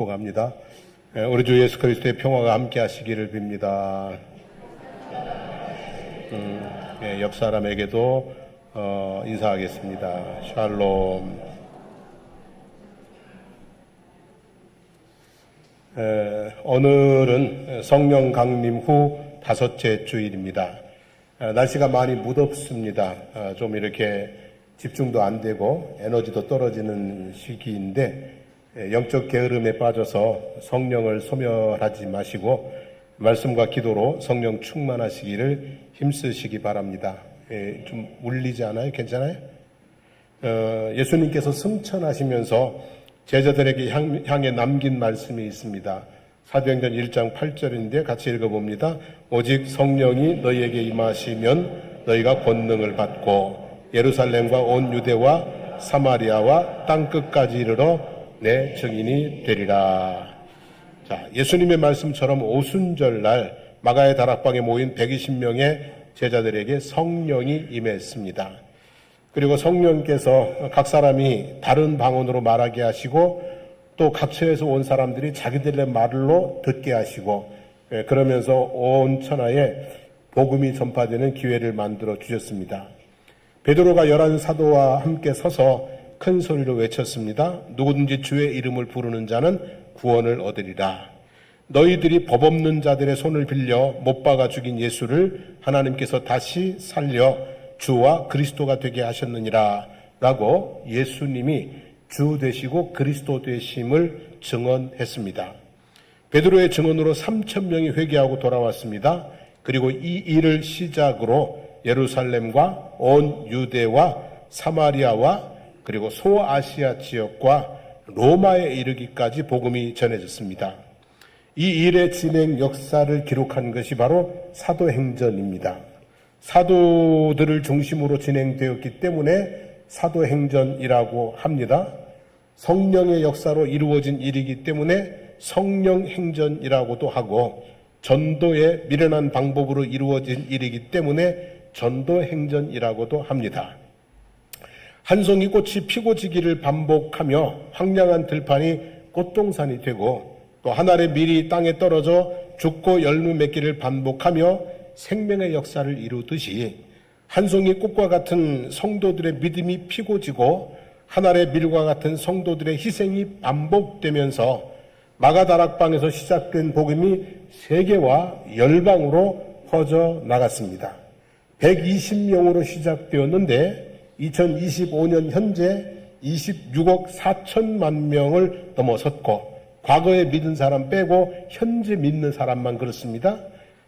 축복합니다. 우리 주 예수 그리스도의 평화가 함께 하시기를 빕니다. 옆 사람에게도 인사하겠습니다. 샬롬. 오늘은 성령 강림 후 5째 주일입니다. 날씨가 많이 무덥습니다. 좀 이렇게 집중도 안 되고 에너지도 떨어지는 시기인데 영적 게으름에 빠져서 성령을 소멸하지 마시고 말씀과 기도로 성령 충만하시기를 힘쓰시기 바랍니다. 좀 울리지 않아요? 괜찮아요? 예수님께서 승천하시면서 제자들에게 향해 남긴 말씀이 있습니다. 사도행전 1장 8절인데 같이 읽어봅니다. 오직 성령이 너희에게 임하시면 너희가 권능을 받고 예루살렘과 온 유대와 사마리아와 땅끝까지 이르러 내 증인이 되리라. 자, 예수님의 말씀처럼 오순절날 마가의 다락방에 모인 120명의 제자들에게 성령이 임했습니다. 그리고 성령께서 각 사람이 다른 방언으로 말하게 하시고 또 각처에서 온 사람들이 자기들의 말로 듣게 하시고 그러면서 온 천하에 복음이 전파되는 기회를 만들어 주셨습니다. 베드로가 11 사도와 함께 서서 큰 소리로 외쳤습니다. 누구든지 주의 이름을 부르는 자는 구원을 얻으리라. 너희들이 법 없는 자들의 손을 빌려 못 박아 죽인 예수를 하나님께서 다시 살려 주와 그리스도가 되게 하셨느니라 라고 예수님이 주 되시고 그리스도 되심을 증언했습니다. 베드로의 증언으로 3,000명이 회개하고 돌아왔습니다. 그리고 이 일을 시작으로 예루살렘과 온 유대와 사마리아와 그리고 소아시아 지역과 로마에 이르기까지 복음이 전해졌습니다. 이 일의 진행 역사를 기록한 것이 바로 사도행전입니다. 사도들을 중심으로 진행되었기 때문에 사도행전이라고 합니다. 성령의 역사로 이루어진 일이기 때문에 성령행전이라고도 하고 전도의 미련한 방법으로 이루어진 일이기 때문에 전도행전이라고도 합니다. 한 송이 꽃이 피고 지기를 반복하며 황량한 들판이 꽃동산이 되고 또 한 알의 밀이 땅에 떨어져 죽고 열매 맺기를 반복하며 생명의 역사를 이루듯이 한 송이 꽃과 같은 성도들의 믿음이 피고 지고 한 알의 밀과 같은 성도들의 희생이 반복되면서 마가다락방에서 시작된 복음이 세계와 열방으로 퍼져 나갔습니다. 120명으로 시작되었는데 2025년 현재 26억 4천만 명을 넘어섰고 과거에 믿은 사람 빼고 현재 믿는 사람만 그렇습니다.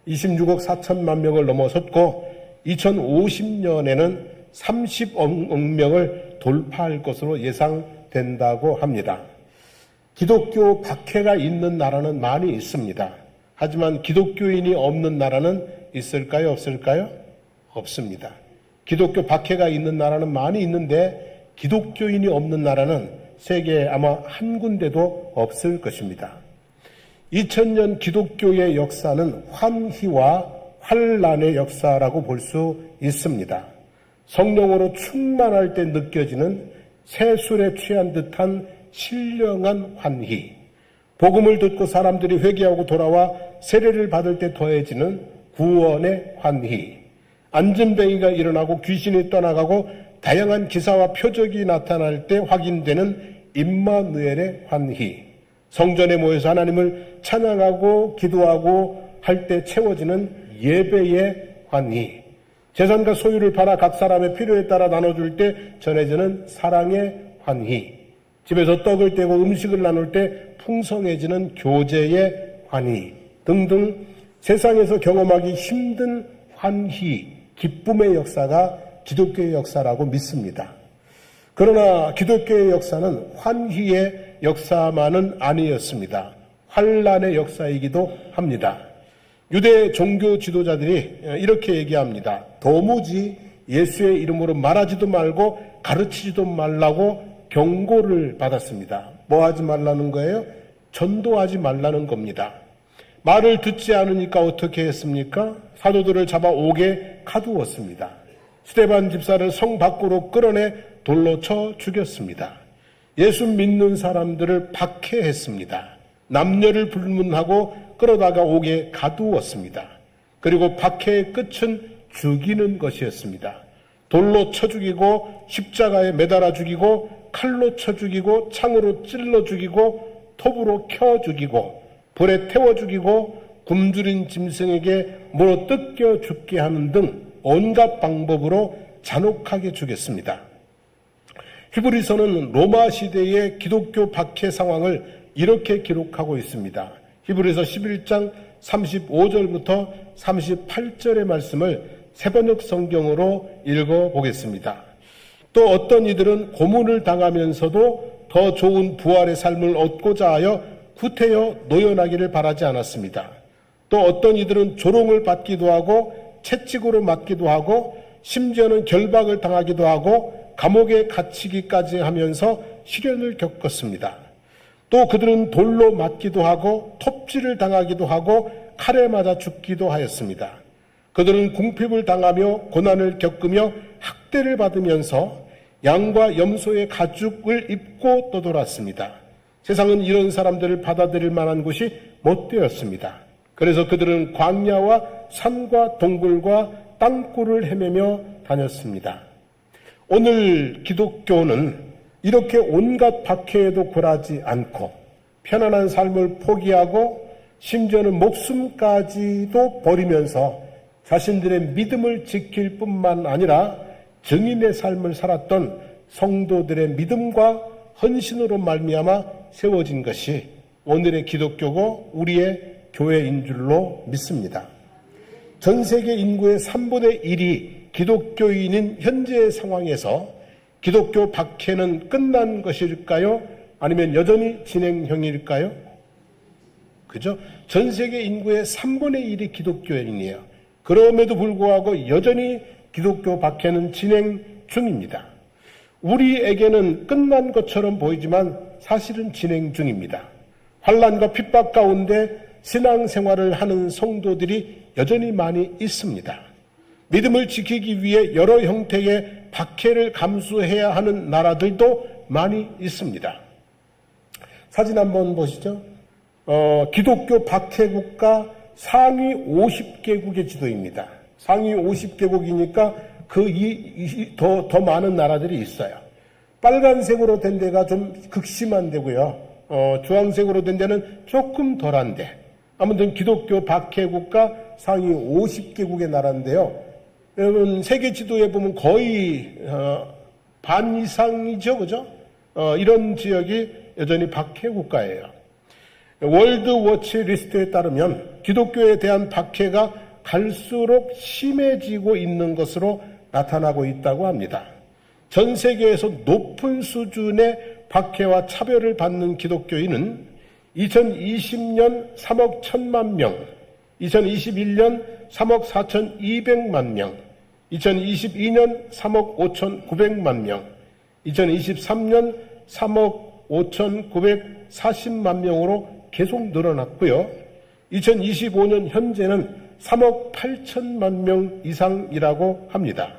26억 4천만 명을 넘어섰고 2050년에는 30억 명을 돌파할 것으로 예상된다고 합니다. 기독교 박해가 있는 나라는 많이 있습니다. 하지만 기독교인이 없는 나라는 있을까요? 없을까요? 없습니다. 기독교 박해가 있는 나라는 많이 있는데 기독교인이 없는 나라는 세계에 아마 한 군데도 없을 것입니다. 2000년 기독교의 역사는 환희와 환란의 역사라고 볼 수 있습니다. 성령으로 충만할 때 느껴지는 새술에 취한 듯한 신령한 환희, 복음을 듣고 사람들이 회개하고 돌아와 세례를 받을 때 더해지는 구원의 환희, 안전뱅이가 일어나고 귀신이 떠나가고 다양한 기사와 표적이 나타날 때 확인되는 임마누엘의 환희, 성전에 모여서 하나님을 찬양하고 기도하고 할 때 채워지는 예배의 환희, 재산과 소유를 팔아 각 사람의 필요에 따라 나눠줄 때 전해지는 사랑의 환희, 집에서 떡을 떼고 음식을 나눌 때 풍성해지는 교제의 환희 등등 세상에서 경험하기 힘든 환희, 기쁨의 역사가 기독교의 역사라고 믿습니다. 그러나 기독교의 역사는 환희의 역사만은 아니었습니다. 환란의 역사이기도 합니다. 유대 종교 지도자들이 이렇게 얘기합니다. 도무지 예수의 이름으로 말하지도 말고 가르치지도 말라고 경고를 받았습니다. 뭐 하지 말라는 거예요? 전도하지 말라는 겁니다. 말을 듣지 않으니까 어떻게 했습니까? 사도들을 잡아 옥에 가두었습니다. 스데반 집사를 성 밖으로 끌어내 돌로 쳐 죽였습니다. 예수 믿는 사람들을 박해했습니다. 남녀를 불문하고 끌어다가 옥에 가두었습니다. 그리고 박해의 끝은 죽이는 것이었습니다. 돌로 쳐 죽이고 십자가에 매달아 죽이고 칼로 쳐 죽이고 창으로 찔러 죽이고 톱으로 켜 죽이고 불에 태워 죽이고 굶주린 짐승에게 물어 뜯겨 죽게 하는 등 온갖 방법으로 잔혹하게 죽였습니다. 히브리서는 로마 시대의 기독교 박해 상황을 이렇게 기록하고 있습니다. 히브리서 11장 35절부터 38절의 말씀을 새번역 성경으로 읽어보겠습니다. 또 어떤 이들은 고문을 당하면서도 더 좋은 부활의 삶을 얻고자 하여 구태여 노연하기를 바라지 않았습니다. 또 어떤 이들은 조롱을 받기도 하고 채찍으로 맞기도 하고 심지어는 결박을 당하기도 하고 감옥에 갇히기까지 하면서 시련을 겪었습니다. 또 그들은 돌로 맞기도 하고 톱질을 당하기도 하고 칼에 맞아 죽기도 하였습니다. 그들은 궁핍을 당하며 고난을 겪으며 학대를 받으면서 양과 염소의 가죽을 입고 떠돌았습니다. 세상은 이런 사람들을 받아들일 만한 곳이 못 되었습니다. 그래서 그들은 광야와 산과 동굴과 땅굴을 헤매며 다녔습니다. 오늘 기독교는 이렇게 온갖 박해에도 굴하지 않고 편안한 삶을 포기하고 심지어는 목숨까지도 버리면서 자신들의 믿음을 지킬 뿐만 아니라 증인의 삶을 살았던 성도들의 믿음과 헌신으로 말미암아 세워진 것이 오늘의 기독교고 우리의 교회인 줄로 믿습니다. 전 세계 인구의 3분의 1이 기독교인인 현재의 상황에서 기독교 박해는 끝난 것일까요? 아니면 여전히 진행형일까요? 그죠? 전 세계 인구의 3분의 1이 기독교인이에요. 그럼에도 불구하고 여전히 기독교 박해는 진행 중입니다. 우리에게는 끝난 것처럼 보이지만 사실은 진행 중입니다. 환난과 핍박 가운데 신앙생활을 하는 성도들이 여전히 많이 있습니다. 믿음을 지키기 위해 여러 형태의 박해를 감수해야 하는 나라들도 많이 있습니다. 사진 한번 보시죠. 기독교 박해 국가 상위 50개국의 지도입니다. 상위 50개국이니까 더 많은 나라들이 있어요. 빨간색으로 된 데가 좀 극심한 데고요. 주황색으로 된 데는 조금 덜한데, 아무튼 기독교 박해 국가 상위 50개국의 나라인데요. 여러분 세계 지도에 보면 거의 반 이상이죠, 그죠? 이런 지역이 여전히 박해 국가예요. 월드워치 리스트에 따르면 기독교에 대한 박해가 갈수록 심해지고 있는 것으로 나타나고 있다고 합니다. 전 세계에서 높은 수준의 박해와 차별을 받는 기독교인은 2020년 3억 1천만 명, 2021년 3억 4,200만 명, 2022년 3억 5,900만 명, 2023년 3억 5,940만 명으로 계속 늘어났고요. 2025년 현재는 3억 8천만 명 이상이라고 합니다.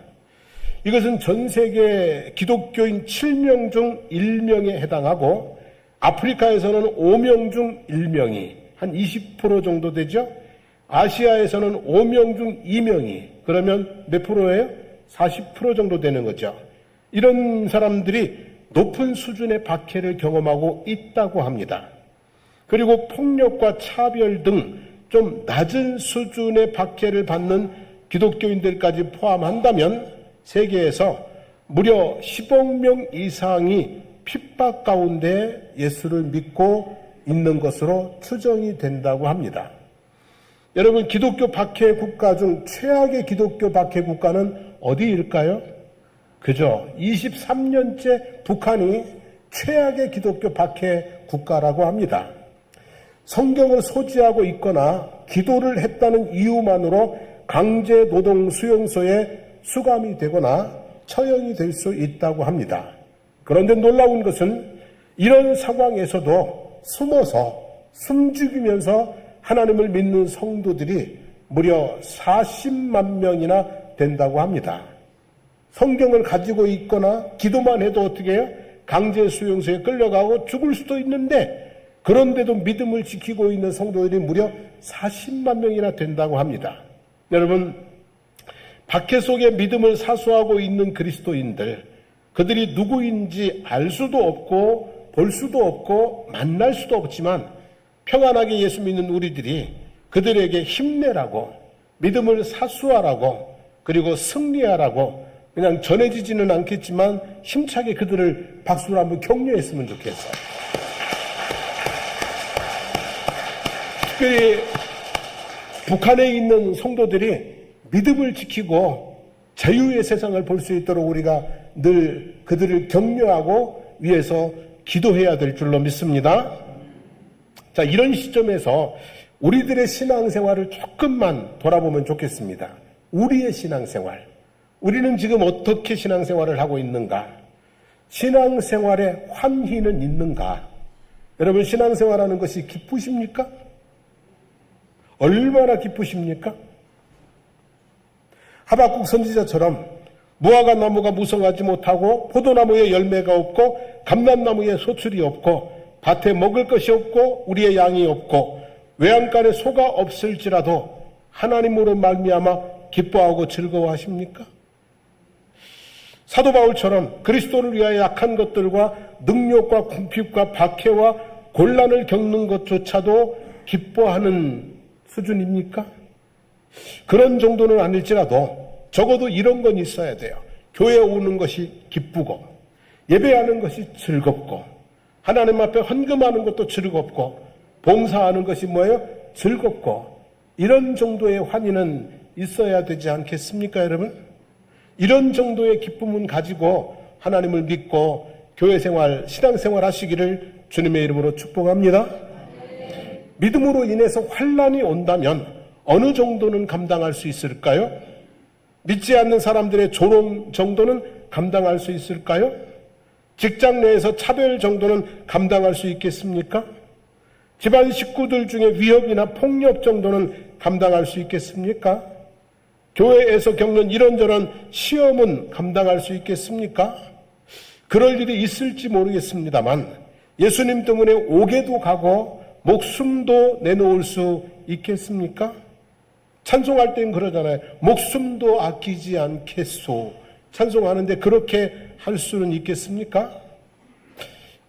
이것은 전 세계 기독교인 7명 중 1명에 해당하고 아프리카에서는 5명 중 1명이 한 20% 정도 되죠. 아시아에서는 5명 중 2명이 그러면 몇 프로예요? 40% 정도 되는 거죠. 이런 사람들이 높은 수준의 박해를 경험하고 있다고 합니다. 그리고 폭력과 차별 등 좀 낮은 수준의 박해를 받는 기독교인들까지 포함한다면 세계에서 무려 10억 명 이상이 핍박 가운데 예수를 믿고 있는 것으로 추정이 된다고 합니다. 여러분, 기독교 박해 국가 중 최악의 기독교 박해 국가는 어디일까요? 그죠? 23년째 북한이 최악의 기독교 박해 국가라고 합니다. 성경을 소지하고 있거나 기도를 했다는 이유만으로 강제 노동 수용소에 수감이 되거나 처형이 될 수 있다고 합니다. 그런데 놀라운 것은 이런 상황에서도 숨어서 숨죽이면서 하나님을 믿는 성도들이 무려 40만 명이나 된다고 합니다. 성경을 가지고 있거나 기도만 해도 어떻게 해요? 강제 수용소에 끌려가고 죽을 수도 있는데 그런데도 믿음을 지키고 있는 성도들이 무려 40만 명이나 된다고 합니다. 여러분, 박해 속에 믿음을 사수하고 있는 그리스도인들, 그들이 누구인지 알 수도 없고 볼 수도 없고 만날 수도 없지만 평안하게 예수 믿는 우리들이 그들에게 힘내라고, 믿음을 사수하라고, 그리고 승리하라고 그냥 전해지지는 않겠지만 힘차게 그들을 박수로 한번 격려했으면 좋겠어요. 특별히 북한에 있는 성도들이 믿음을 지키고 자유의 세상을 볼 수 있도록 우리가 늘 그들을 격려하고 위해서 기도해야 될 줄로 믿습니다. 자, 이런 시점에서 우리들의 신앙생활을 조금만 돌아보면 좋겠습니다. 우리의 신앙생활. 우리는 지금 어떻게 신앙생활을 하고 있는가? 신앙생활에 환희는 있는가? 여러분, 신앙생활하는 것이 기쁘십니까? 얼마나 기쁘십니까? 하박국 선지자처럼 무화과 나무가 무성하지 못하고 포도나무에 열매가 없고 감람나무에 소출이 없고 밭에 먹을 것이 없고 우리의 양이 없고 외양간에 소가 없을지라도 하나님으로 말미암아 기뻐하고 즐거워하십니까? 사도 바울처럼 그리스도를 위하여 약한 것들과 능욕과 궁핍과 박해와 곤란을 겪는 것조차도 기뻐하는 수준입니까? 그런 정도는 아닐지라도 적어도 이런 건 있어야 돼요. 교회에 오는 것이 기쁘고 예배하는 것이 즐겁고 하나님 앞에 헌금하는 것도 즐겁고 봉사하는 것이 뭐예요? 즐겁고 이런 정도의 환희는 있어야 되지 않겠습니까, 여러분? 이런 정도의 기쁨은 가지고 하나님을 믿고 교회 생활, 신앙 생활 하시기를 주님의 이름으로 축복합니다. 믿음으로 인해서 환난이 온다면 어느 정도는 감당할 수 있을까요? 믿지 않는 사람들의 조롱 정도는 감당할 수 있을까요? 직장 내에서 차별 정도는 감당할 수 있겠습니까? 집안 식구들 중에 위협이나 폭력 정도는 감당할 수 있겠습니까? 교회에서 겪는 이런저런 시험은 감당할 수 있겠습니까? 그럴 일이 있을지 모르겠습니다만 예수님 때문에 옥에도 가고 목숨도 내놓을 수 있겠습니까? 찬송할 땐 그러잖아요. 목숨도 아끼지 않겠소. 찬송하는데 그렇게 할 수는 있겠습니까?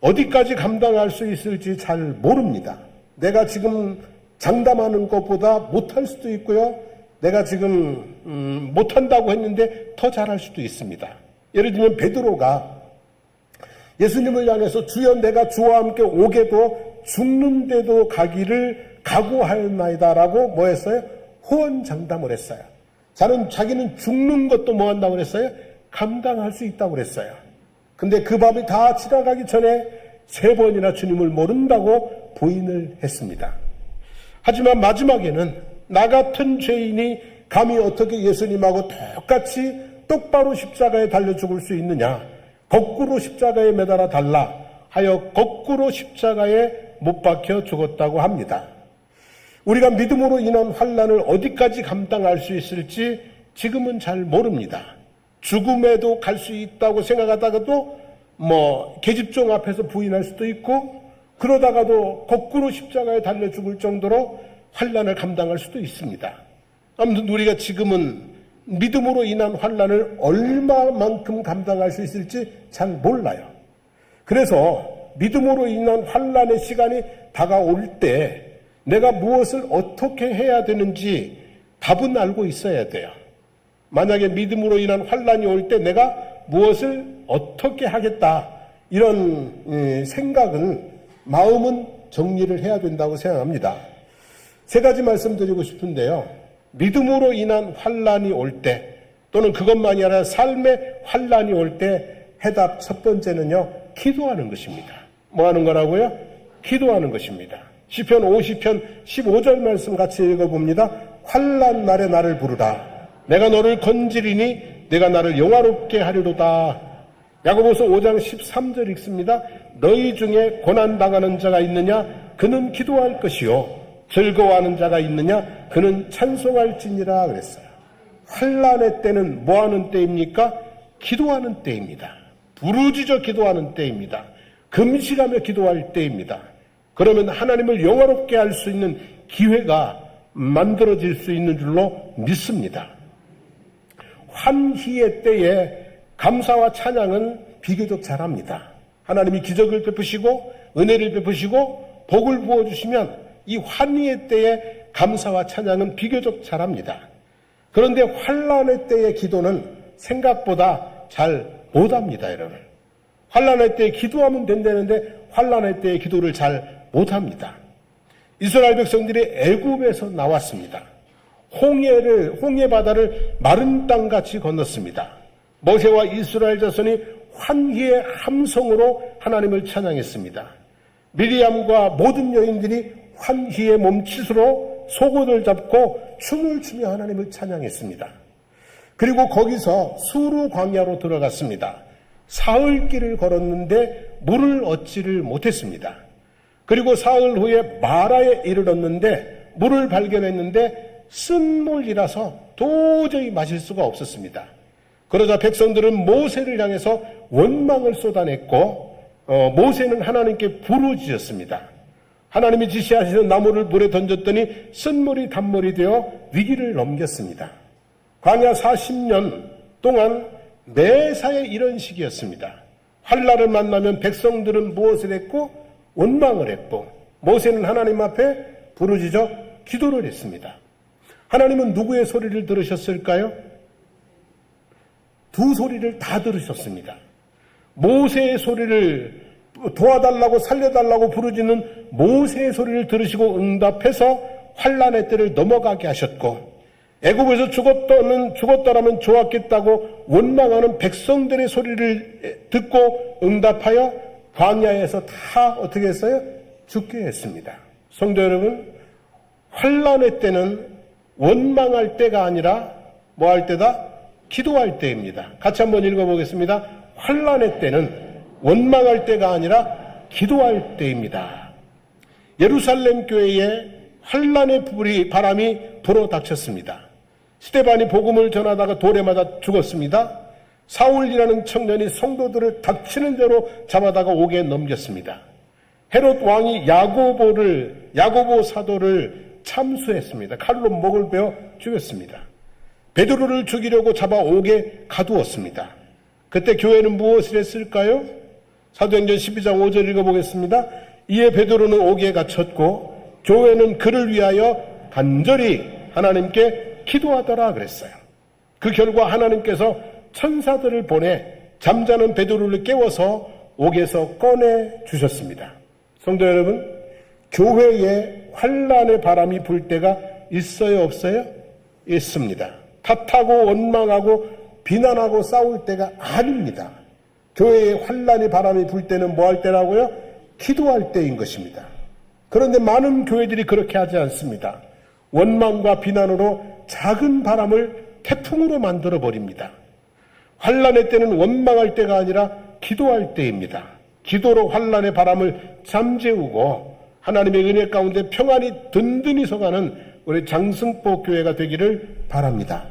어디까지 감당할 수 있을지 잘 모릅니다. 내가 지금 장담하는 것보다 못할 수도 있고요. 내가 지금 못한다고 했는데 더 잘할 수도 있습니다. 예를 들면 베드로가 예수님을 향해서 주여 내가 주와 함께 오게도 죽는데도 가기를 각오하였나이다라고 뭐 했어요? 호언장담을 했어요. 자기는 죽는 것도 뭐 한다고 그랬어요? 감당할 수 있다고 그랬어요. 근데 그 밤이 다 지나가기 전에 3번이나 주님을 모른다고 부인을 했습니다. 하지만 마지막에는 나 같은 죄인이 감히 어떻게 예수님하고 똑같이 똑바로 십자가에 달려 죽을 수 있느냐? 거꾸로 십자가에 매달아 달라 하여 거꾸로 십자가에 못 박혀 죽었다고 합니다. 우리가 믿음으로 인한 환난을 어디까지 감당할 수 있을지 지금은 잘 모릅니다. 죽음에도 갈 수 있다고 생각하다가도 계집종 앞에서 부인할 수도 있고 그러다가도 거꾸로 십자가에 달려 죽을 정도로 환난을 감당할 수도 있습니다. 아무튼 우리가 지금은 믿음으로 인한 환난을 얼마만큼 감당할 수 있을지 잘 몰라요. 그래서 믿음으로 인한 환난의 시간이 다가올 때 내가 무엇을 어떻게 해야 되는지 답은 알고 있어야 돼요. 만약에 믿음으로 인한 환난이 올 때 내가 무엇을 어떻게 하겠다 이런 생각은 마음은 정리를 해야 된다고 생각합니다. 3가지 말씀드리고 싶은데요. 믿음으로 인한 환난이 올 때 또는 그것만이 아니라 삶의 환난이 올 때 해답 첫 번째는요. 기도하는 것입니다. 뭐 하는 거라고요? 기도하는 것입니다. 시편 50편 15절 말씀 같이 읽어봅니다. 환난 날에 나를 부르라. 내가 너를 건지리니 내가 나를 영화롭게 하리로다. 야고보서 5장 13절 읽습니다. 너희 중에 고난당하는 자가 있느냐? 그는 기도할 것이요. 즐거워하는 자가 있느냐? 그는 찬송할지니라 그랬어요. 환난의 때는 뭐 하는 때입니까? 기도하는 때입니다. 부르짖어 기도하는 때입니다. 금식하며 기도할 때입니다. 그러면 하나님을 영화롭게 할 수 있는 기회가 만들어질 수 있는 줄로 믿습니다. 환희의 때에 감사와 찬양은 비교적 잘합니다. 하나님이 기적을 베푸시고 은혜를 베푸시고 복을 부어주시면 이 환희의 때에 감사와 찬양은 비교적 잘합니다. 그런데 환난의 때의 기도는 생각보다 잘 못합니다, 여러분. 환난의 때에 기도하면 된다는데 환난의 때의 기도를 잘 못합니다. 이스라엘 백성들이 애굽에서 나왔습니다. 홍해 바다를 마른 땅같이 건넜습니다. 모세와 이스라엘 자손이 환희의 함성으로 하나님을 찬양했습니다. 미리암과 모든 여인들이 환희의 몸짓으로 속옷을 잡고 춤을 추며 하나님을 찬양했습니다. 그리고 거기서 수르 광야로 들어갔습니다. 사흘 길을 걸었는데 물을 얻지를 못했습니다. 그리고 사흘 후에 마라에 이르렀는데 물을 발견했는데 쓴물이라서 도저히 마실 수가 없었습니다. 그러자 백성들은 모세를 향해서 원망을 쏟아냈고 모세는 하나님께 부르짖었습니다. 하나님이 지시하시는 나무를 물에 던졌더니 쓴물이 단물이 되어 위기를 넘겼습니다. 광야 40년 동안 매사에 이런 시기였습니다. 환난을 만나면 백성들은 무엇을 했고 원망을 했고 모세는 하나님 앞에 부르짖어 기도를 했습니다. 하나님은 누구의 소리를 들으셨을까요? 두 소리를 다 들으셨습니다. 모세의 소리를 도와달라고 살려달라고 부르짖는 모세의 소리를 들으시고 응답해서 환난의 때를 넘어가게 하셨고 애굽에서 죽었더라면 좋았겠다고 원망하는 백성들의 소리를 듣고 응답하여 광야에서 다 어떻게 했어요? 죽게 했습니다. 성도 여러분, 환난의 때는 원망할 때가 아니라 뭐 할 때다? 기도할 때입니다. 같이 한번 읽어보겠습니다. 환난의 때는 원망할 때가 아니라 기도할 때입니다. 예루살렘 교회에 환난의 바람이 불어닥쳤습니다. 스데반이 복음을 전하다가 돌에 맞아 죽었습니다. 사울이라는 청년이 성도들을 닥치는 대로 잡아다가 옥에 넘겼습니다. 헤롯 왕이 야고보 사도를 참수했습니다. 칼로 목을 베어 죽였습니다. 베드로를 죽이려고 잡아 옥에 가두었습니다. 그때 교회는 무엇을 했을까요? 사도행전 12장 5절 읽어보겠습니다. 이에 베드로는 옥에 갇혔고 교회는 그를 위하여 간절히 하나님께 기도하더라 그랬어요. 그 결과 하나님께서 천사들을 보내 잠자는 베드로를 깨워서 옥에서 꺼내 주셨습니다. 성도 여러분, 교회에 환난의 바람이 불 때가 있어요, 없어요? 있습니다. 탓하고 원망하고 비난하고 싸울 때가 아닙니다. 교회에 환난의 바람이 불 때는 뭐 할 때라고요? 기도할 때인 것입니다. 그런데 많은 교회들이 그렇게 하지 않습니다. 원망과 비난으로 작은 바람을 태풍으로 만들어 버립니다. 환난의 때는 원망할 때가 아니라 기도할 때입니다. 기도로 환난의 바람을 잠재우고 하나님의 은혜 가운데 평안히 든든히 서가는 우리 장승포 교회가 되기를 바랍니다.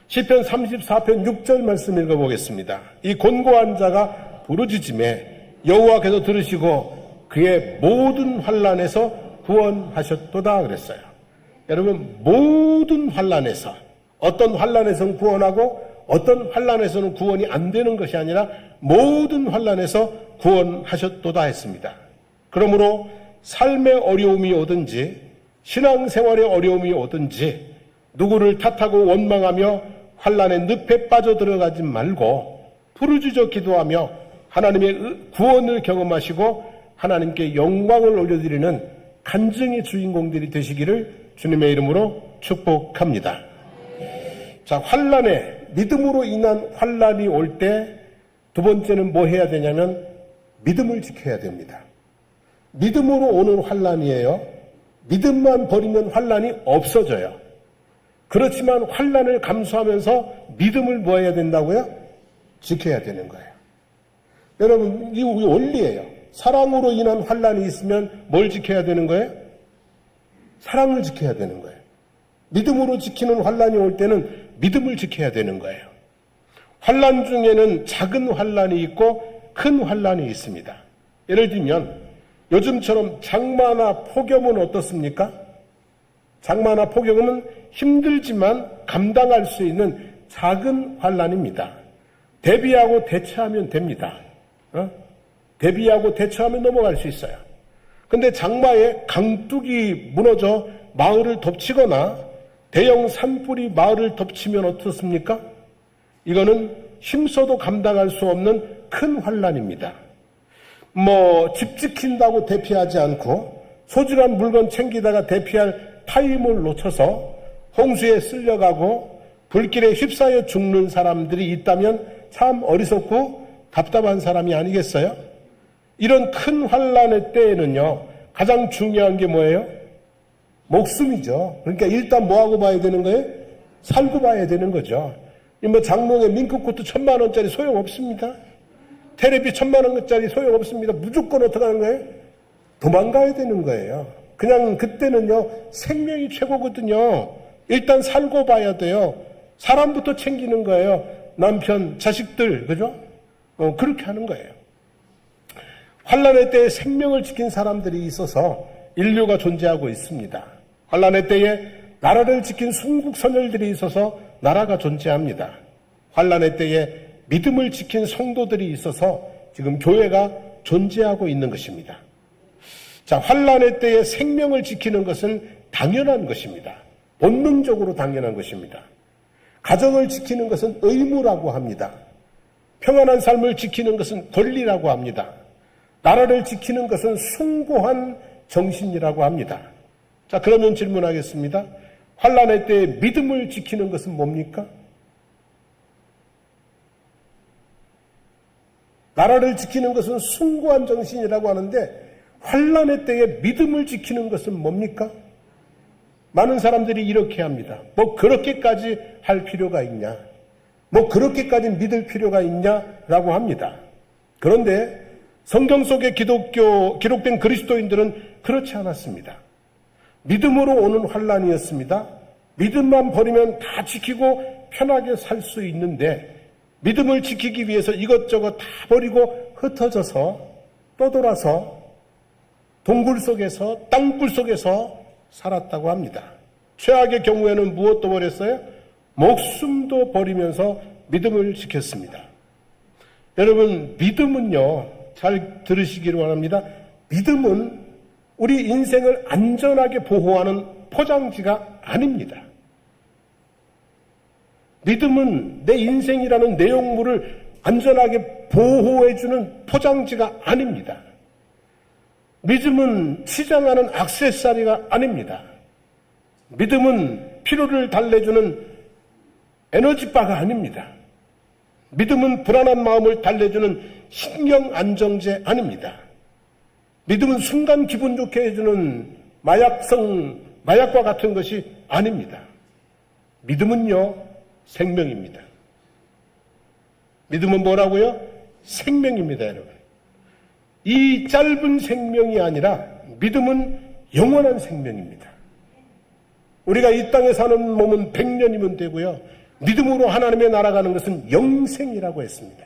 시편 34편 6절 말씀 읽어보겠습니다. 이 곤고한 자가 부르짖음에 여호와께서 들으시고 그의 모든 환난에서 구원하셨도다 그랬어요. 여러분, 모든 환난에서, 어떤 환난에서는 구원하고 어떤 환난에서는 구원이 안 되는 것이 아니라 모든 환난에서 구원하셨도다 했습니다. 그러므로 삶의 어려움이 오든지 신앙생활의 어려움이 오든지 누구를 탓하고 원망하며 환난의 늪에 빠져들어가지 말고 부르짖어 기도하며 하나님의 구원을 경험하시고 하나님께 영광을 올려드리는 간증의 주인공들이 되시기를 주님의 이름으로 축복합니다. 자, 믿음으로 인한 환난이 올 때 두 번째는 뭐 해야 되냐면 믿음을 지켜야 됩니다. 믿음으로 오는 환난이에요. 믿음만 버리면 환난이 없어져요. 그렇지만 환난을 감수하면서 믿음을 뭐 해야 된다고요? 지켜야 되는 거예요. 여러분, 이 우리 원리예요. 사랑으로 인한 환난이 있으면 뭘 지켜야 되는 거예요? 사랑을 지켜야 되는 거예요. 믿음으로 지키는 환난이 올 때는 믿음을 지켜야 되는 거예요. 환난 중에는 작은 환난이 있고 큰 환난이 있습니다. 예를 들면 요즘처럼 장마나 폭염은 어떻습니까? 장마나 폭염은 힘들지만 감당할 수 있는 작은 환란입니다. 대비하고 대처하면 됩니다. 대비하고 대처하면 넘어갈 수 있어요. 근데 장마에 강둑이 무너져 마을을 덮치거나 대형 산불이 마을을 덮치면 어떻습니까? 이거는 힘써도 감당할 수 없는 큰 환란입니다. 집 지킨다고 대피하지 않고 소중한 물건 챙기다가 대피할 타임을 놓쳐서 홍수에 쓸려가고 불길에 휩싸여 죽는 사람들이 있다면 참 어리석고 답답한 사람이 아니겠어요? 이런 큰 환란의 때에는요, 가장 중요한 게 뭐예요? 목숨이죠. 그러니까 일단 뭐하고 봐야 되는 거예요? 살고 봐야 되는 거죠. 장롱에 밍크코트 1,000만 원짜리 소용없습니다. 테레비 1,000만 원짜리 소용없습니다. 무조건 어떻게 하는 거예요? 도망가야 되는 거예요. 그냥 그때는요, 생명이 최고거든요. 일단 살고 봐야 돼요. 사람부터 챙기는 거예요. 남편, 자식들, 그죠? 그렇게 하는 거예요. 환란의 때에 생명을 지킨 사람들이 있어서 인류가 존재하고 있습니다. 환란의 때에 나라를 지킨 순국 선열들이 있어서 나라가 존재합니다. 환란의 때에 믿음을 지킨 성도들이 있어서 지금 교회가 존재하고 있는 것입니다. 자, 환란의 때에 생명을 지키는 것은 당연한 것입니다. 본능적으로 당연한 것입니다. 가정을 지키는 것은 의무라고 합니다. 평안한 삶을 지키는 것은 권리라고 합니다. 나라를 지키는 것은 숭고한 정신이라고 합니다. 자, 그러면 질문하겠습니다. 환란의 때에 믿음을 지키는 것은 뭡니까? 나라를 지키는 것은 숭고한 정신이라고 하는데 환란의 때에 믿음을 지키는 것은 뭡니까? 많은 사람들이 이렇게 합니다. 그렇게까지 할 필요가 있냐? 그렇게까지 믿을 필요가 있냐라고 합니다. 그런데 성경 속의 기록된 그리스도인들은 그렇지 않았습니다. 믿음으로 오는 환란이었습니다. 믿음만 버리면 다 지키고 편하게 살 수 있는데 믿음을 지키기 위해서 이것저것 다 버리고 흩어져서 떠돌아서 동굴 속에서 땅굴 속에서 살았다고 합니다. 최악의 경우에는 무엇도 버렸어요? 목숨도 버리면서 믿음을 지켰습니다. 여러분, 믿음은요, 잘 들으시기를 원합니다. 믿음은 우리 인생을 안전하게 보호하는 포장지가 아닙니다. 믿음은 내 인생이라는 내용물을 안전하게 보호해주는 포장지가 아닙니다. 믿음은 치장하는 액세서리가 아닙니다. 믿음은 피로를 달래주는 에너지바가 아닙니다. 믿음은 불안한 마음을 달래주는 신경 안정제 아닙니다. 믿음은 순간 기분 좋게 해주는 마약과 같은 것이 아닙니다. 믿음은요, 생명입니다. 믿음은 뭐라고요? 생명입니다, 여러분. 이 짧은 생명이 아니라 믿음은 영원한 생명입니다. 우리가 이 땅에 사는 몸은 100년이면 되고요. 믿음으로 하나님의 나라 가는 것은 영생이라고 했습니다.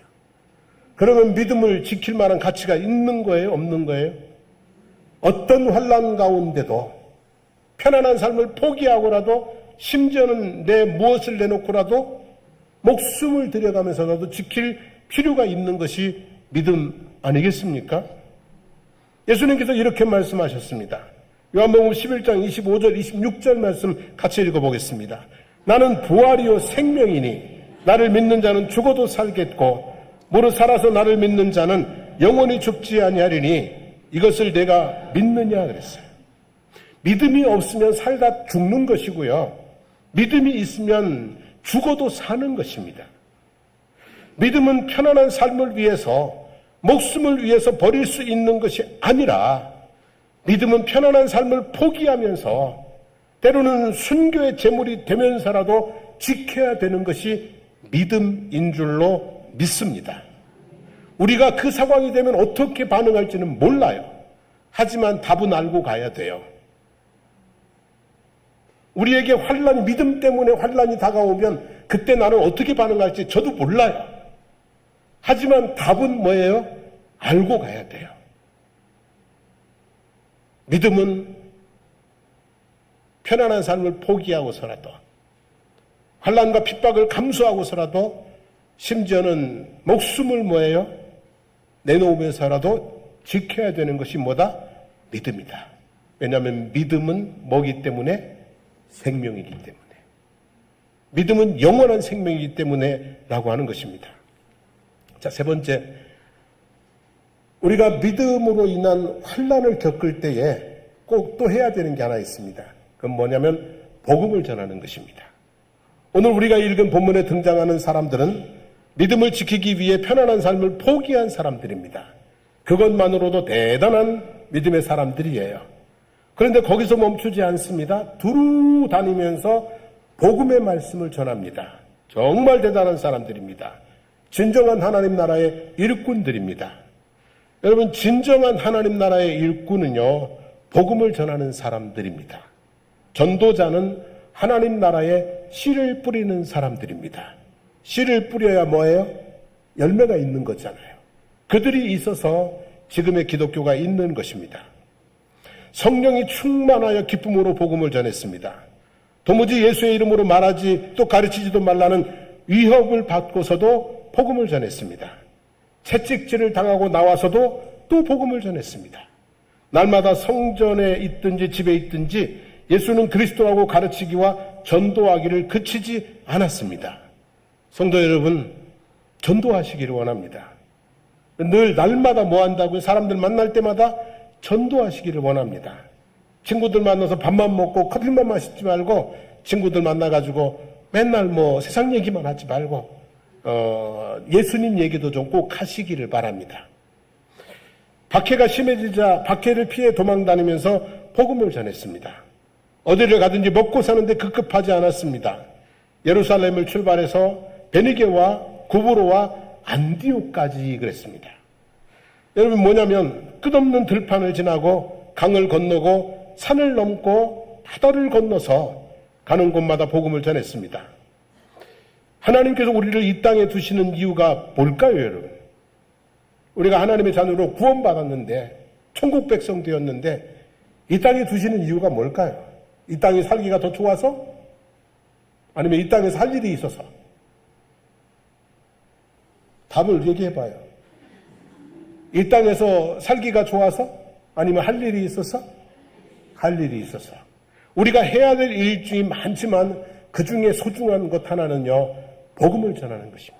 그러면 믿음을 지킬 만한 가치가 있는 거예요? 없는 거예요? 어떤 환난 가운데도 편안한 삶을 포기하고라도 심지어는 내 무엇을 내놓고라도 목숨을 들여가면서라도 지킬 필요가 있는 것이 믿음 아니겠습니까? 예수님께서 이렇게 말씀하셨습니다. 요한복음 11장 25절 26절 말씀 같이 읽어보겠습니다. 나는 부활이요 생명이니 나를 믿는 자는 죽어도 살겠고 무릇 살아서 나를 믿는 자는 영원히 죽지 아니하리니 이것을 내가 믿느냐 그랬어요. 믿음이 없으면 살다 죽는 것이고요. 믿음이 있으면 죽어도 사는 것입니다. 믿음은 편안한 삶을 위해서 목숨을 위해서 버릴 수 있는 것이 아니라 믿음은 편안한 삶을 포기하면서 때로는 순교의 제물이 되면서라도 지켜야 되는 것이 믿음인 줄로 믿습니다. 우리가 그 상황이 되면 어떻게 반응할지는 몰라요. 하지만 답은 알고 가야 돼요. 우리에게 믿음 때문에 환란이 다가오면 그때 나는 어떻게 반응할지 저도 몰라요. 하지만 답은 뭐예요? 알고 가야 돼요. 믿음은 편안한 삶을 포기하고서라도, 환난과 핍박을 감수하고서라도, 심지어는 목숨을 뭐예요? 내놓으면서라도 지켜야 되는 것이 뭐다? 믿음이다. 왜냐하면 믿음은 뭐기 때문에? 생명이기 때문에. 믿음은 영원한 생명이기 때문에 라고 하는 것입니다. 자, 세 번째, 우리가 믿음으로 인한 환난을 겪을 때에 꼭 또 해야 되는 게 하나 있습니다. 그건 뭐냐면 복음을 전하는 것입니다. 오늘 우리가 읽은 본문에 등장하는 사람들은 믿음을 지키기 위해 편안한 삶을 포기한 사람들입니다. 그것만으로도 대단한 믿음의 사람들이에요. 그런데 거기서 멈추지 않습니다. 두루 다니면서 복음의 말씀을 전합니다. 정말 대단한 사람들입니다. 진정한 하나님 나라의 일꾼들입니다. 여러분, 진정한 하나님 나라의 일꾼은요, 복음을 전하는 사람들입니다. 전도자는 하나님 나라에 씨를 뿌리는 사람들입니다. 씨를 뿌려야 뭐예요? 열매가 있는 거잖아요. 그들이 있어서 지금의 기독교가 있는 것입니다. 성령이 충만하여 기쁨으로 복음을 전했습니다. 도무지 예수의 이름으로 말하지 또 가르치지도 말라는 위협을 받고서도 복음을 전했습니다. 채찍질을 당하고 나와서도 또 복음을 전했습니다. 날마다 성전에 있든지 집에 있든지 예수는 그리스도라고 가르치기와 전도하기를 그치지 않았습니다. 성도 여러분, 전도하시기를 원합니다. 늘 날마다 뭐 한다고요? 사람들 만날 때마다 전도하시기를 원합니다. 친구들 만나서 밥만 먹고 커피만 마시지 말고, 친구들 만나가지고 맨날 뭐 세상 얘기만 하지 말고 예수님 얘기도 좀 꼭 하시기를 바랍니다. 박해가 심해지자 박해를 피해 도망 다니면서 복음을 전했습니다. 어디를 가든지 먹고 사는데 급급하지 않았습니다. 예루살렘을 출발해서 베니게와 구브로와 안디옥까지 그랬습니다. 여러분, 뭐냐면 끝없는 들판을 지나고 강을 건너고 산을 넘고 바다를 건너서 가는 곳마다 복음을 전했습니다. 하나님께서 우리를 이 땅에 두시는 이유가 뭘까요, 여러분? 우리가 하나님의 자녀로 구원받았는데, 천국 백성 되었는데 이 땅에 두시는 이유가 뭘까요? 이 땅에 살기가 더 좋아서? 아니면 이 땅에서 할 일이 있어서? 답을 얘기해봐요. 이 땅에서 살기가 좋아서? 아니면 할 일이 있어서? 할 일이 있어서. 우리가 해야 될 일중이 많지만 그 중에 소중한 것 하나는요, 복음을 전하는 것입니다.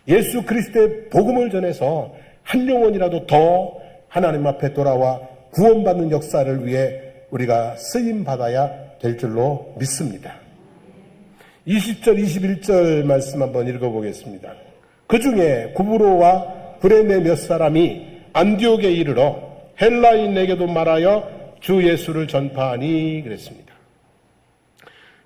예수 그리스도의 복음을 전해서 한 영혼이라도 더 하나님 앞에 돌아와 구원받는 역사를 위해 우리가 쓰임받아야 될 줄로 믿습니다. 20절, 21절 말씀 한번 읽어보겠습니다. 그 중에 구브로와 브레네 몇 사람이 안디옥에 이르러 헬라인에게도 말하여 주 예수를 전파하니 그랬습니다.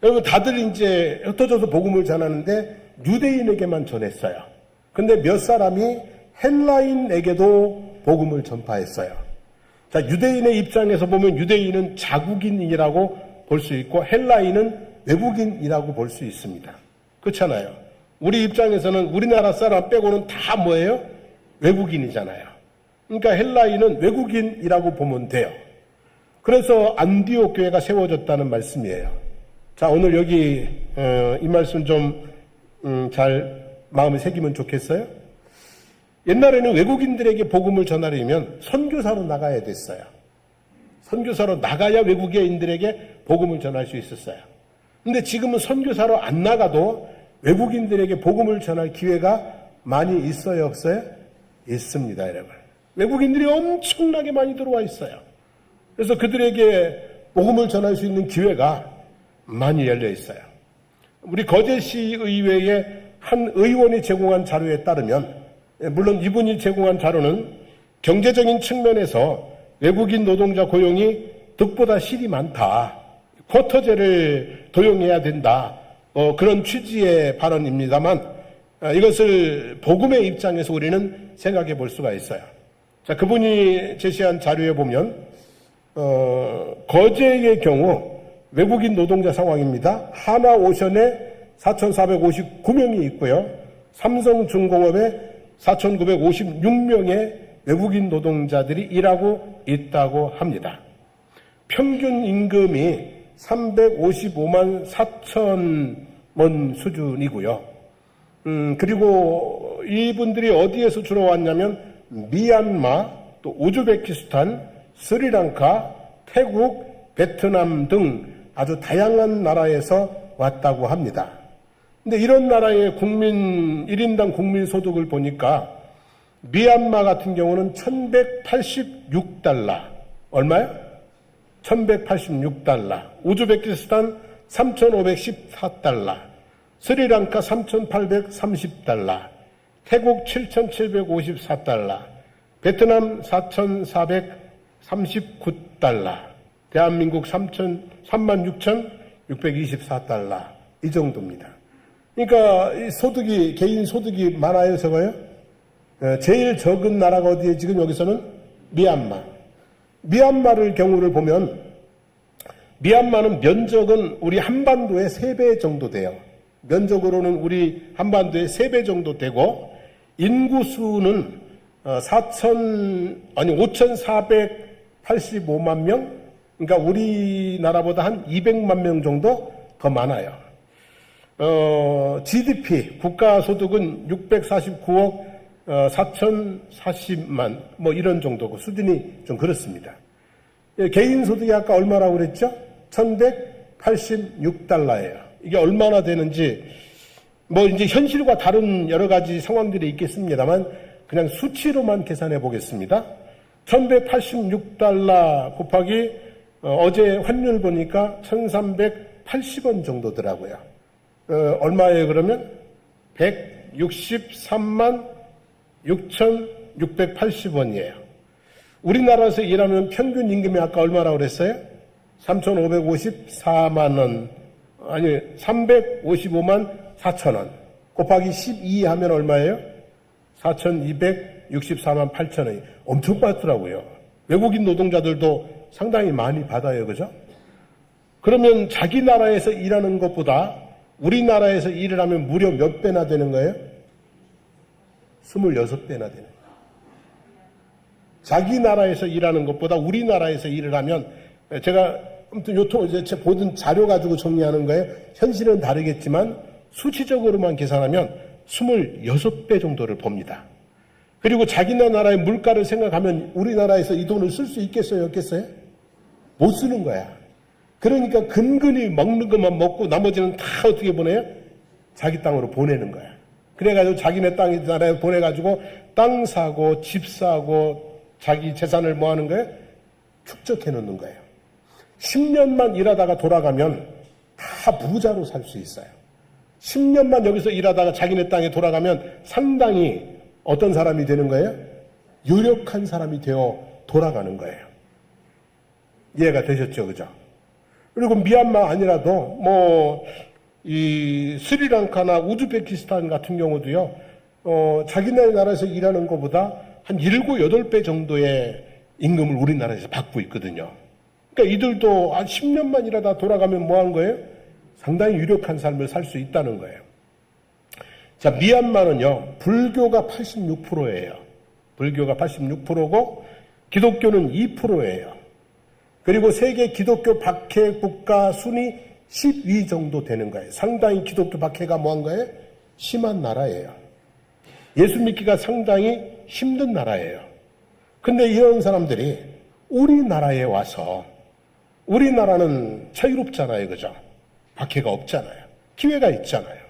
여러분, 다들 이제 흩어져서 복음을 전하는데 유대인에게만 전했어요. 근데 몇 사람이 헬라인에게도 복음을 전파했어요. 자, 유대인의 입장에서 보면 유대인은 자국인이라고 볼 수 있고 헬라인은 외국인이라고 볼 수 있습니다. 그렇잖아요. 우리 입장에서는 우리나라 사람 빼고는 다 뭐예요? 외국인이잖아요. 그러니까 헬라인은 외국인이라고 보면 돼요. 그래서 안디옥 교회가 세워졌다는 말씀이에요. 자, 오늘 여기 이 말씀 좀 잘 마음에 새기면 좋겠어요? 옛날에는 외국인들에게 복음을 전하려면 선교사로 나가야 됐어요. 선교사로 나가야 외국인들에게 복음을 전할 수 있었어요. 근데 지금은 선교사로 안 나가도 외국인들에게 복음을 전할 기회가 많이 있어요, 없어요? 있습니다, 여러분. 외국인들이 엄청나게 많이 들어와 있어요. 그래서 그들에게 복음을 전할 수 있는 기회가 많이 열려 있어요. 우리 거제시 의회의 한 의원이 제공한 자료에 따르면, 물론 이분이 제공한 자료는 경제적인 측면에서 외국인 노동자 고용이 득보다 실이 많다, 쿼터제를 도용해야 된다, 그런 취지의 발언입니다만, 이것을 복음의 입장에서 우리는 생각해 볼 수가 있어요. 자, 그분이 제시한 자료에 보면 거제의 경우 외국인 노동자 상황입니다. 하나오션에 4,459명이 있고요. 삼성중공업에 4,956명의 외국인 노동자들이 일하고 있다고 합니다. 평균 임금이 355만 4천 원 수준이고요. 그리고 이분들이 어디에서 주로 왔냐면 미얀마, 또 우즈베키스탄, 스리랑카, 태국, 베트남 등 아주 다양한 나라에서 왔다고 합니다. 근데 이런 나라의 1인당 국민 소득을 보니까 미얀마 같은 경우는 1186달러. 얼마요? 1186달러. 우즈베키스탄 3514달러. 스리랑카 3830달러. 태국 7754달러. 베트남 4439달러. 대한민국 36,624달러. 이 정도입니다. 그러니까 이 소득이, 개인 소득이 많아요, 적어요? 제일 적은 나라가 어디에 지금 여기서는 미얀마. 미얀마를 경우를 보면 미얀마는 면적은 우리 한반도의 3배 정도 돼요. 면적으로는 우리 한반도의 3배 정도 되고 인구수는 5,485만 명? 그러니까 우리나라보다 한 200만 명 정도 더 많아요. GDP, 국가소득은 649억 4,040만, 이런 정도고, 수준이 좀 그렇습니다. 개인 소득이 아까 얼마라고 그랬죠? 1,186달러예요. 이게 얼마나 되는지, 이제 현실과 다른 여러 가지 상황들이 있겠습니다만, 그냥 수치로만 계산해 보겠습니다. 1,186달러 곱하기, 어제 환율 보니까 1,380원 정도더라고요. 얼마예요, 그러면? 163만 6,680원이에요. 우리나라에서 일하는 평균 임금이 아까 얼마라고 그랬어요? 3,554만 원. 아니, 355만 4천 원. 곱하기 12 하면 얼마예요? 4,264만 8천 원이. 엄청 받더라고요. 외국인 노동자들도 상당히 많이 받아요. 그죠? 그러면 자기 나라에서 일하는 것보다 우리나라에서 일을 하면 무려 몇 배나 되는 거예요? 26배나 되는 거예요. 자기 나라에서 일하는 것보다 우리나라에서 일을 하면, 제가 아무튼 제 보던 자료 가지고 정리하는 거예요. 현실은 다르겠지만 수치적으로만 계산하면 26배 정도를 봅니다. 그리고 자기네 나라의 물가를 생각하면 우리나라에서 이 돈을 쓸 수 있겠어요, 없겠어요? 못 쓰는 거야. 그러니까 근근히 먹는 것만 먹고 나머지는 다 어떻게 보내요? 자기 땅으로 보내는 거야. 그래가지고 자기네 땅 나라에 보내가지고 땅 사고 집 사고 자기 재산을 뭐 하는 거예요? 축적해 놓는 거예요. 10년만 일하다가 돌아가면 다 부자로 살 수 있어요. 10년만 여기서 일하다가 자기네 땅에 돌아가면 상당히 어떤 사람이 되는 거예요? 유력한 사람이 되어 돌아가는 거예요. 이해가 되셨죠? 그죠? 그리고 미얀마 아니라도 이 스리랑카나 우즈베키스탄 같은 경우도요, 자기네 나라에서 일하는 것보다 한 7, 8배 정도의 임금을 우리나라에서 받고 있거든요. 그러니까 이들도 한 10년만 일하다 돌아가면 뭐 하는 거예요? 상당히 유력한 삶을 살 수 있다는 거예요. 자, 미얀마는요, 불교가 86%예요. 불교가 86%고, 기독교는 2%예요. 그리고 세계 기독교 박해 국가 순위 10위 정도 되는 거예요. 상당히 기독교 박해가 뭐한 거예요? 심한 나라예요. 예수 믿기가 상당히 힘든 나라예요. 근데 이런 사람들이 우리나라에 와서, 우리나라는 자유롭잖아요. 그죠? 박해가 없잖아요. 기회가 있잖아요.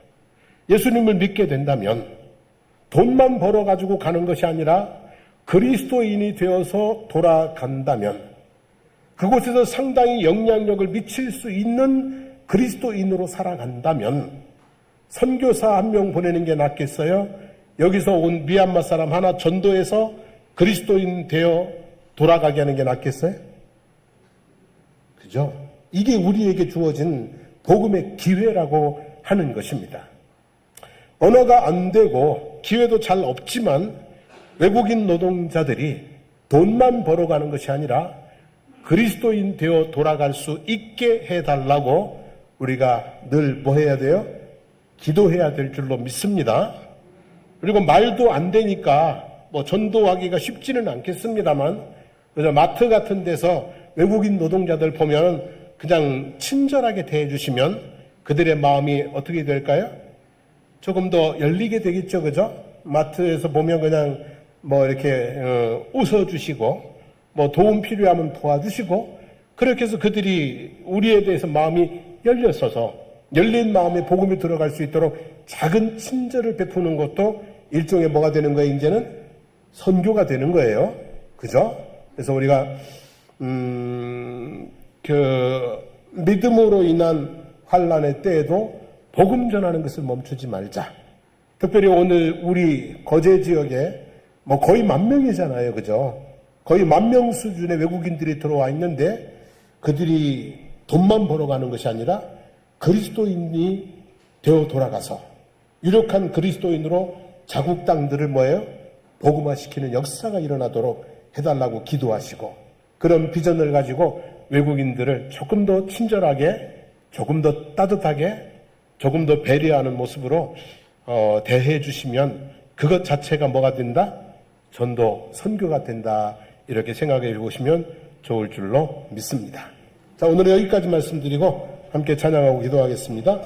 예수님을 믿게 된다면 돈만 벌어가지고 가는 것이 아니라 그리스도인이 되어서 돌아간다면 그곳에서 상당히 영향력을 미칠 수 있는 그리스도인으로 살아간다면 선교사 한 명 보내는 게 낫겠어요? 여기서 온 미얀마 사람 하나 전도해서 그리스도인 되어 돌아가게 하는 게 낫겠어요? 그죠? 이게 우리에게 주어진 복음의 기회라고 하는 것입니다. 언어가 안 되고 기회도 잘 없지만 외국인 노동자들이 돈만 벌어가는 것이 아니라 그리스도인 되어 돌아갈 수 있게 해달라고 우리가 늘 뭐 해야 돼요? 기도해야 될 줄로 믿습니다. 그리고 말도 안 되니까 전도하기가 쉽지는 않겠습니다만, 그래서 마트 같은 데서 외국인 노동자들 보면 그냥 친절하게 대해주시면 그들의 마음이 어떻게 될까요? 조금 더 열리게 되겠죠, 그죠? 마트에서 보면 그냥 뭐 이렇게 웃어주시고 뭐 도움 필요하면 도와주시고 그렇게 해서 그들이 우리에 대해서 마음이 열려서서 열린 마음에 복음이 들어갈 수 있도록 작은 친절을 베푸는 것도 일종의 뭐가 되는 거예요? 이제는 선교가 되는 거예요. 그죠? 그래서 우리가 믿음으로 인한 환난의 때에도 복음 전하는 것을 멈추지 말자. 특별히 오늘 우리 거제 지역에 뭐 거의 10,000명이잖아요. 그죠? 거의 10,000명 수준의 외국인들이 들어와 있는데 그들이 돈만 벌어가는 것이 아니라 그리스도인이 되어 돌아가서 유력한 그리스도인으로 자국 땅들을 뭐예요? 복음화시키는 역사가 일어나도록 해달라고 기도하시고 그런 비전을 가지고 외국인들을 조금 더 친절하게, 조금 더 따뜻하게, 조금 더 배려하는 모습으로 대해 주시면 그것 자체가 뭐가 된다? 전도, 선교가 된다. 이렇게 생각해 보시면 좋을 줄로 믿습니다. 자, 오늘은 여기까지 말씀드리고 함께 찬양하고 기도하겠습니다.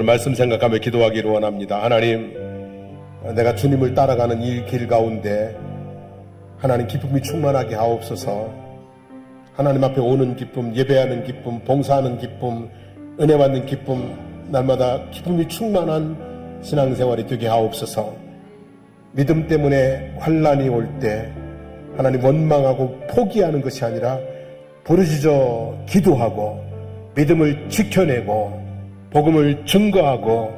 말씀 생각하며 기도하기를 원합니다. 하나님, 내가 주님을 따라가는 이 길 가운데 하나님 기쁨이 충만하게 하옵소서. 하나님 앞에 오는 기쁨, 예배하는 기쁨, 봉사하는 기쁨, 은혜 받는 기쁨, 날마다 기쁨이 충만한 신앙생활이 되게 하옵소서. 믿음 때문에 환난이 올 때 하나님 원망하고 포기하는 것이 아니라 부르짖어 기도하고 믿음을 지켜내고 복음을 증거하고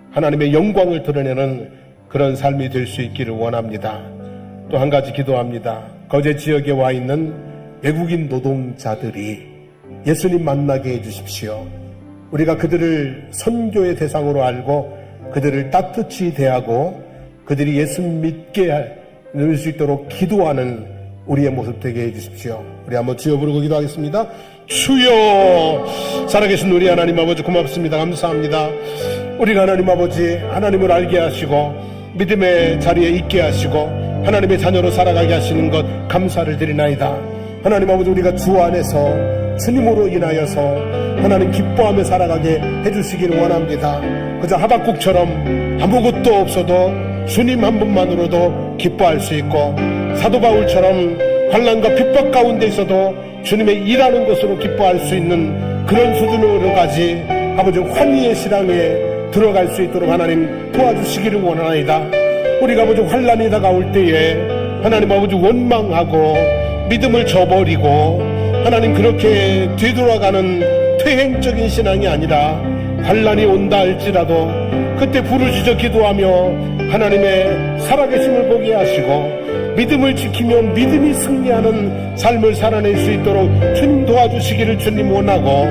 하나님의 영광을 드러내는 그런 삶이 될 수 있기를 원합니다. 또 한 가지 기도합니다. 거제 지역에 와 있는 외국인 노동자들이 예수님 만나게 해주십시오. 우리가 그들을 선교의 대상으로 알고 그들을 따뜻히 대하고 그들이 예수 믿게 할 수 있도록 기도하는 우리의 모습 되게 해주십시오. 우리 한번 주여 부르고 기도하겠습니다. 주여, 살아계신 우리 하나님 아버지 고맙습니다. 감사합니다. 우리가 하나님 아버지 하나님을 알게 하시고 믿음의 자리에 있게 하시고 하나님의 자녀로 살아가게 하시는 것 감사를 드리나이다. 하나님 아버지, 우리가 주 안에서 주님으로 인하여서 하나님 기뻐하며 살아가게 해주시기를 원합니다. 그저 하박국처럼 아무것도 없어도 주님 한 분만으로도 기뻐할 수 있고, 사도 바울처럼 환난과 핍박 가운데 있어도 주님의 일하는 것으로 기뻐할 수 있는 그런 수준으로까지 아버지 환희의 신앙에 들어갈 수 있도록 하나님 도와주시기를 원하나이다. 우리가 아버지 환난이 다가올 때에 하나님 아버지 원망하고 믿음을 저버리고 하나님 그렇게 뒤돌아가는 퇴행적인 신앙이 아니라, 환난이 온다 할지라도 그때 부르짖어 기도하며 하나님의 살아계심을 보게 하시고 믿음을 지키면 믿음이 승리하는 삶을 살아낼 수 있도록 주님 도와주시기를 주님 원하고,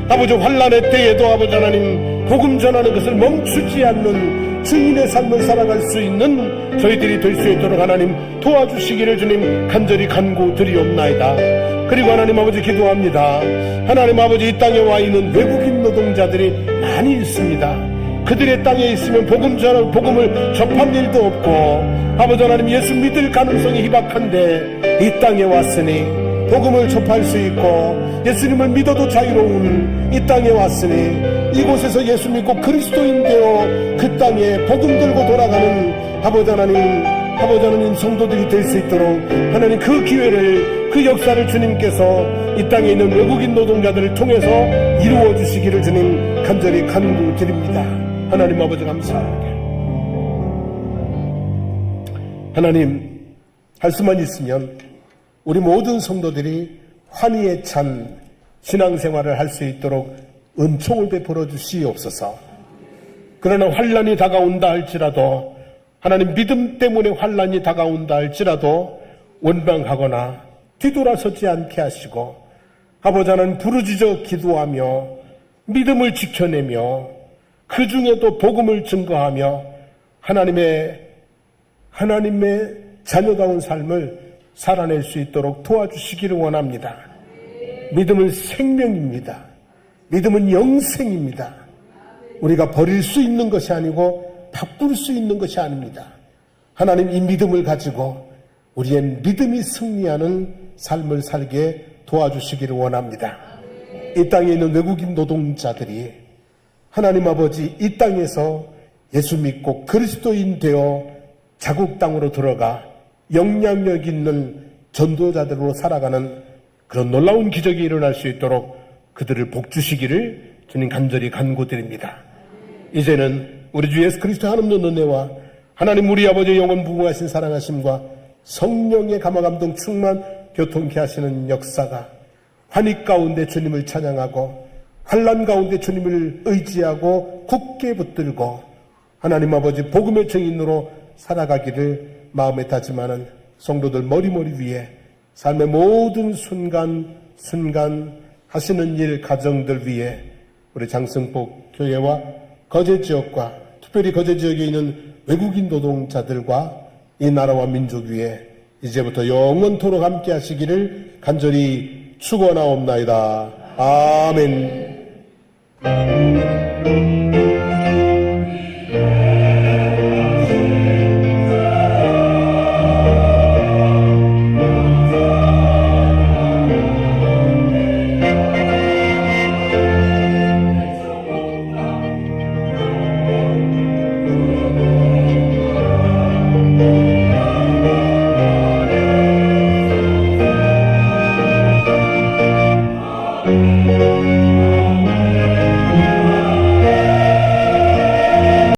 아버지 환난의 때에도 아버지 하나님 복음 전하는 것을 멈추지 않는 증인의 삶을 살아갈 수 있는 저희들이 될 수 있도록 하나님 도와주시기를 주님 간절히 간구드리옵나이다. 그리고 하나님 아버지 기도합니다. 하나님 아버지, 이 땅에 와 있는 외국인 노동자들이 많이 있습니다. 그들의 땅에 있으면 복음을 접한 일도 없고, 아버지 하나님 예수 믿을 가능성이 희박한데 이 땅에 왔으니 복음을 접할 수 있고 예수님을 믿어도 자유로운 이 땅에 왔으니 이곳에서 예수 믿고 그리스도인 되어 그 땅에 복음 들고 돌아가는 아버지 하나님 성도들이 될 수 있도록 하나님 그 기회를, 그 역사를 주님께서 이 땅에 있는 외국인 노동자들을 통해서 이루어 주시기를 주님 간절히 간구드립니다. 하나님 아버지 감사합니다. 하나님, 할 수만 있으면 우리 모든 성도들이 환희에 찬 신앙생활을 할 수 있도록 은총을 베풀어 주시옵소서. 그러나 환난이 다가온다 할지라도, 하나님 믿음 때문에 환난이 다가온다 할지라도 원망하거나 뒤돌아서지 않게 하시고, 아버지 하나님 부르짖어 기도하며 믿음을 지켜내며 그 중에도 복음을 증거하며 하나님의 자녀다운 삶을 살아낼 수 있도록 도와주시기를 원합니다. 믿음은 생명입니다. 믿음은 영생입니다. 우리가 버릴 수 있는 것이 아니고 바꿀 수 있는 것이 아닙니다. 하나님, 이 믿음을 가지고 우리의 믿음이 승리하는 삶을 살게 도와주시기를 원합니다. 이 땅에 있는 외국인 노동자들이 하나님 아버지, 이 땅에서 예수 믿고 그리스도인 되어 자국 땅으로 들어가 영향력 있는 전도자들로 살아가는 그런 놀라운 기적이 일어날 수 있도록 그들을 복주시기를 주님 간절히 간구드립니다. 이제는 우리 주 예수 그리스도 하나님의 은혜와 하나님 우리 아버지의 영원 부흥하신 사랑하심과 성령의 감화감동 충만 교통케 하시는 역사가 환희 가운데 주님을 찬양하고 환난 가운데 주님을 의지하고 굳게 붙들고 하나님 아버지 복음의 증인으로 살아가기를 마음에 다짐하는 성도들 머리머리 위에 삶의 모든 순간 하시는 일 가정들 위에 우리 장승복 교회와 거제지역과 특별히 거제지역에 있는 외국인 노동자들과 이 나라와 민족 위에 이제부터 영원토록 함께 하시기를 간절히 축원하옵나이다. 아멘.